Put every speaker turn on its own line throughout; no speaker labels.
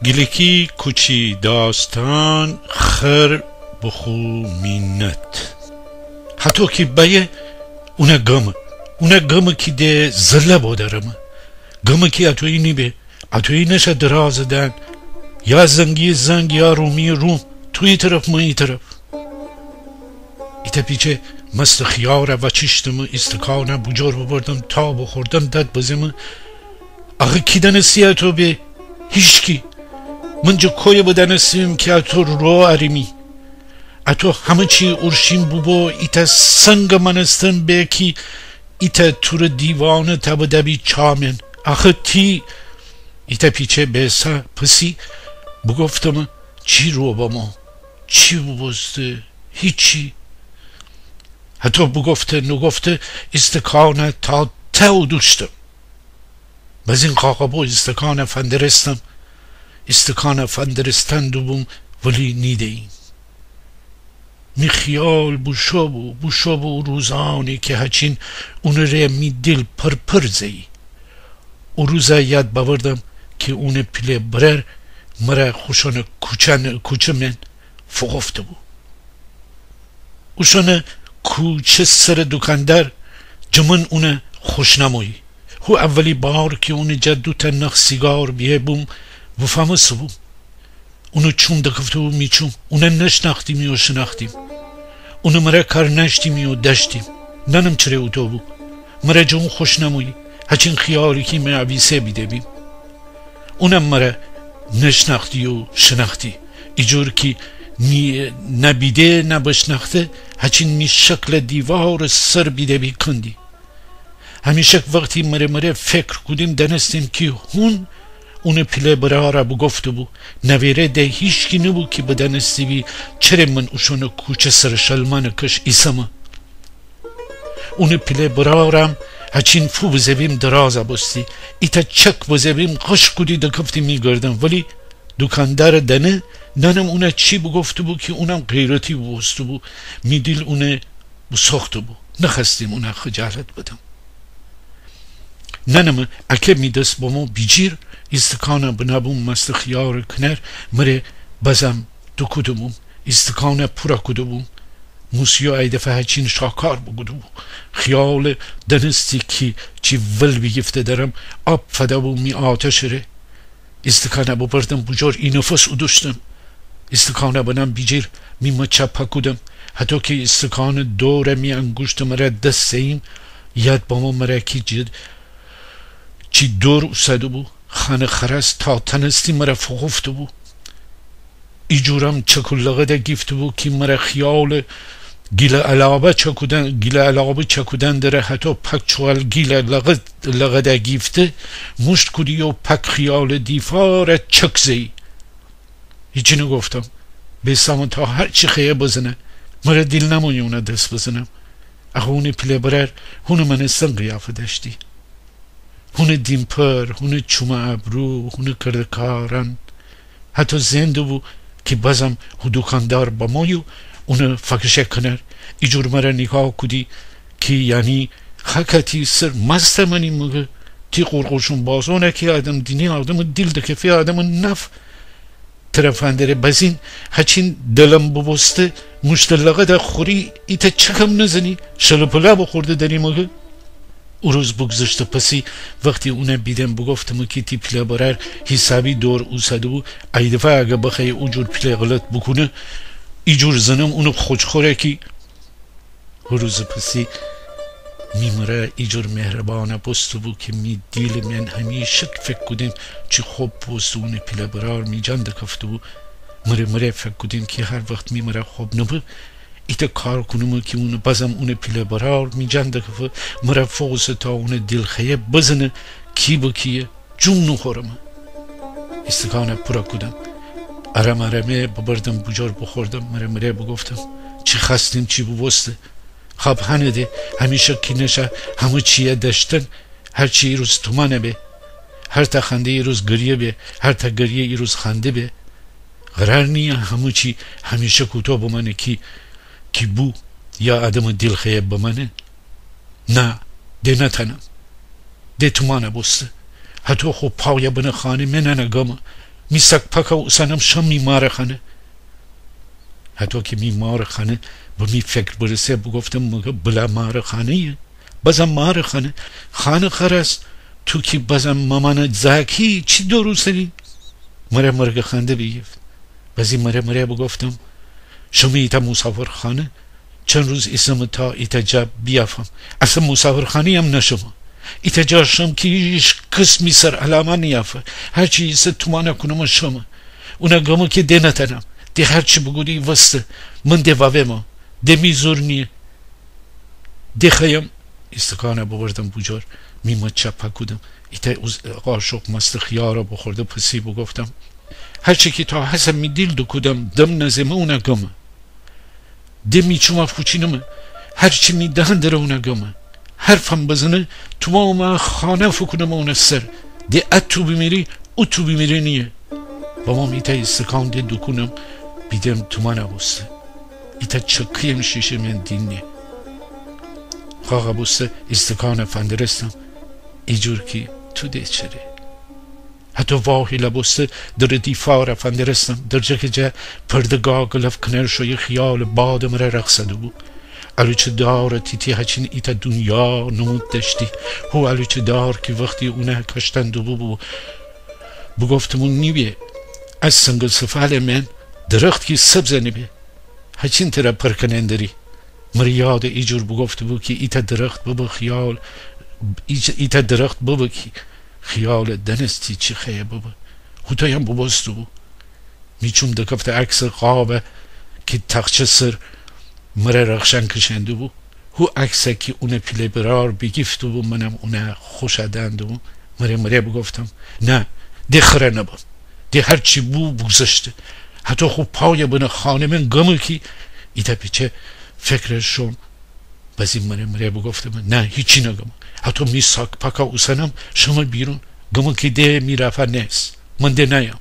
گلکی کوچی داستان خر بخو مینت حتی که بیه اونه گمه که ده زله بودرمه گمه که اتوی نیبه اتوی نشه درازدن یا زنگ یا روم توی طرف ما ای طرف ایتا پیچه مست خیاره و چشتم استکانه بجار ببردم تا بخوردم داد بزمه آخه کی دنسی اتو به هیچکی من جو کوی بدنسیم که اتو رو عریمی اتو همه چی ارشیم بوبا ایتا سنگ منستن به کی ایتا تور دیوانه تب دبی چامن آخه تی ایتا پیچه بیسا پسی بگفتم چی رو با ما چی ببسته هیچی حتی بگفته نگفته استکانه تا تو دوشتم باز این قاقبو استکانه فندرستم استکانه فندرستن دوبم ولی نیده این می خیال بوشو روزانی که هچین اون ره می دل پر زی او روزا یاد باوردم که اون پیله برر مرا خوشانه کوچه من فقفته بود اوشانه کوچه سر دکاندر جمن اون خوشنمایی هو اولی بار که اون جدو تنخ سیگار بیه بوم وفامس بوم اونو چون دکفته بوم میچون اون نشناختیمی و شناختیم اونو مرا کار نشتیمی و دشتیم ننم چره او تو بو مرا جون خوشنمایی هچین خیالی که من عویسه بیده بیم اونم مرا نشناختی و شناختی ایجور که نبیده نبشناخته هچین می شکل دیوار سر بیده بی کندی همیشه وقتی مره فکر کدیم دنستیم که اون پیله برا را بگفته بو نویره ده هیچ کی نبو که بدنستی بی چرا من اوشون کوچه سر شلمان کش ایسمه اون پیله برا رام هچین فو بزبیم درازا بستی ایتا چک بزبیم قش کدی دکفتی می گردم ولی دکاندار دنه ننم اونه چی بگفته بو که اونم غیرتی بوسته بو می دیل اونه بساخته بو نخستیم اونه خجالت بدم ننم اکه می دست با ما بیجیر استکانه بنابون مست خیار کنر مره بزم دو کدومم استکانه پورا کدومم موسیو ای دفعه هچین شاکار بگودو خیال دنستی که چی ول بگفته درم آب فدا بو می آتش ره استکانه ببردم بجار این نفس ادوشتم استکانه بنام بیجیر می مچه پکودم حتی که استکانه دوره می انگوشت مرا دستیم یاد با ما مرا کی جد چی دور اوسده بو خانه خرس تا تنستی مرا فقفته بو ایجورم چکلغه ده گفته بو که مرا خیال گیل علابه چکودن داره حتی پک چوال گیل لغه ده گفته مشت کدی و پک خیال دیفاره چک زی هیچی نگفتم بیستم تا هر چی خیه بزنه مرا دیل نمونی اونه دست بزنم اخو اونه پیله برر هونه منستن قیافه داشتی هونه دیمپر هونه چومه ابرو هونه کردکارن حتی زنده بو که بازم دکاندار با مایو اونه فکرشه کنر ایجور مرا نگاه کدی که یعنی خکتی سر مست منی مگه تی قرقوشون بازونه که آدم دینی آدم دیل دکفی آدم نف طرفاندره بزین هچین دلم ببسته مشتلقه ده خوری ایتا چکم نزنی شلپلا بخورده داری مگه او روز بگذشته پسی وقتی اونه بیدم بگفتم که تی پیله برر حسابی دور اوسده بو ای دفعه اگه بخواه او جور پیله غلط بکنه ای جور زنم اونو خوشخوره که او روز پسی میمره ای جور مهربانه بسته بو که می دیل من همیشه فکر کدیم چی خوب بسته اونه پیله برر می جان دکفته بو مره فکر کدیم که هر وقت میمره خوب نبو ایتا کار کنم که اون بازم اون پیله برار می جنده که مرا فوز تا اون دل خیه بزنه کی با کیه جون نخورم استکانه پورا کدم ارمه ببردم بجار بخوردم مره بگفتم چی خستیم چی ببسته خب هنده همیشه کی نشه همه چیه داشتن هر چی روز تومانه به هر تا خنده ای روز گریه به هر تا گریه ای روز خنده به قرار نیه همه چی همیشه کوتاه بمانه کی بو یا آدم دل خیب بمانه نه ده نتنم ده تومانه بسته حتی خب پاویا بنا خانه من نگم میسک پکا و سنم شم میمار خانه. حتی که میمار خانه با می فکر برسه بگفتم مگه بلا مار خانه بازم مار خانه خانه خرست تو که بازم مامان زاکی چی دروسری مرگ خنده بیفت. بازی مره بگفتم شما ایتا مسافر خانه چند روز اسم تا ایتا جا بیافم اصلا مسافر خانه هم نشما ایتا جا شم که ایش قسمی سر علامه نیافه هرچی ایسا تومانه کنم شما اونا گمو که ده نتنم ده هرچی بگودی وسته من ده ووه ما ده میزور نیه ده خیم استکانه ببردم بجار میمد چپا کدم ایتا قاشق مست خیارا بخورده پسی بگفتم هرچی که تا حسن می دیل دو کدم دم نزمه اونا گمه ده میچوم افکوچینمه هرچی می دهن داره اونا گمه حرفم بزنه تو ما خانه فکنم اونا سر ده ات تو بمیری او تو بمیری نیه با ما ایتا استکان ده دو کنم بیدم تو ما نبسته ایتا چکیم شیشه من دینه خواه بسته استکان فندرستم ایجور که تو ده چره حتی واهی لبسته در دیفار فندرستم در جا که جا پردگاه گلف کنر شوی خیال باد مره رقصده بود الوچه دار تیتی هچین ایتا دنیا نمود داشتی هو الوچه دار که وقتی اونه کشتن دو بود بگفتمون نیبیه از سنگل سفال من درخت که سبز نیبیه هچین تره پرکنندری مریاد ایجور بگفته بود که ایتا درخت ببا خیال ایتا درخت ببا که خیال دنستی چی خیه بابا خوتای هم بباستو بود میچوم دکفت عکس قابه که تخچه سر مره رخشن کشنده بود هو عکسه که اونه پیله برار بگیفتو بود منم اونه خوش ادنده بود مره بگفتم نه ده خره نبام ده هرچی بگذشته حتی خوب پای بنا خانه من گمه که ایتا پیچه فکرشون بازی مره بگفتم نه هیچی نگم حتی می ساک پاکا اوسنم شما بیرون گمو که ده می رفت نیست من ده نیم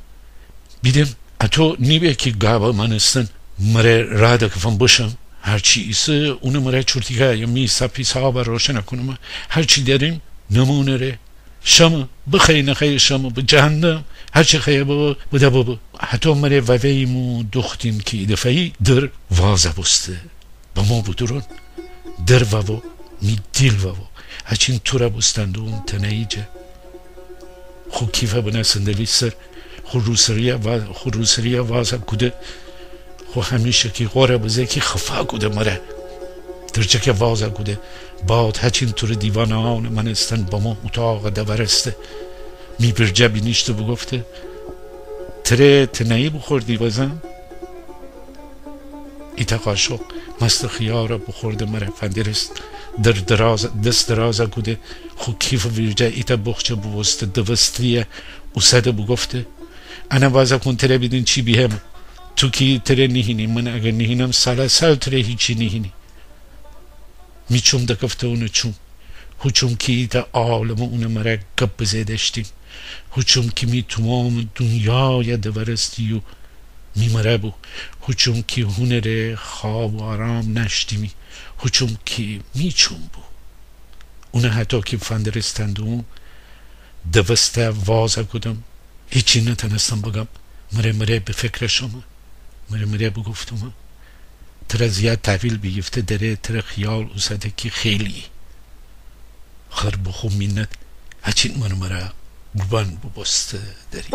بیدم حتی نیبه که گابا من استن مره را دکفم باشم هرچی ایسه اونو مره چورتیگه یا می سپی صحابه روشن کنم هرچی داریم نمونه ره شما بخی نخی شما به جهنم هرچی خیه بده بابا حتی مره وویمو دختیم که دفعی در وازه بسته با ما بدرون در وو می دیل وو هچین تو را بستند اون تنهیجه خو کیفه بنا سندلی سر خو روسریه وازه کده خو همیشه که غوره بزه که خفا کده مره درچه که وازه کده باد هچین تو را دیوانه آن من استن با ما اتاق دورسته می برجه بینیشته بگفته تره تنهی بخوردی بزن ایتا قاشق مست خیارا بخورده مره فندرست در دست درازه کده خو کیف ویرجه ایتا بخچه بوسته دوستریه اوسده بگفته انا وازه کن تره بیدین چی بیهم تو کی تره نهینی من اگر نهینم سال تره هیچی نهینی میچوم دکفته اونو چوم هوچوم که ایتا عالم اونو مره گب بزیدشتیم هوچوم که می تمام دنیای دورستی و میمره بو هوچوم که هنره خواب و آرام نشتیمی هوچوم که میچوم بو اونه حتی که فندرستندون دوسته وازه کدم هیچی نتنستم بگم مره به فکر شما مره بگفتم تر زیاد تحویل بیفته داره تر خیال اوسده که خیلی خر بخو مینت هچین مره قربان ببسته داری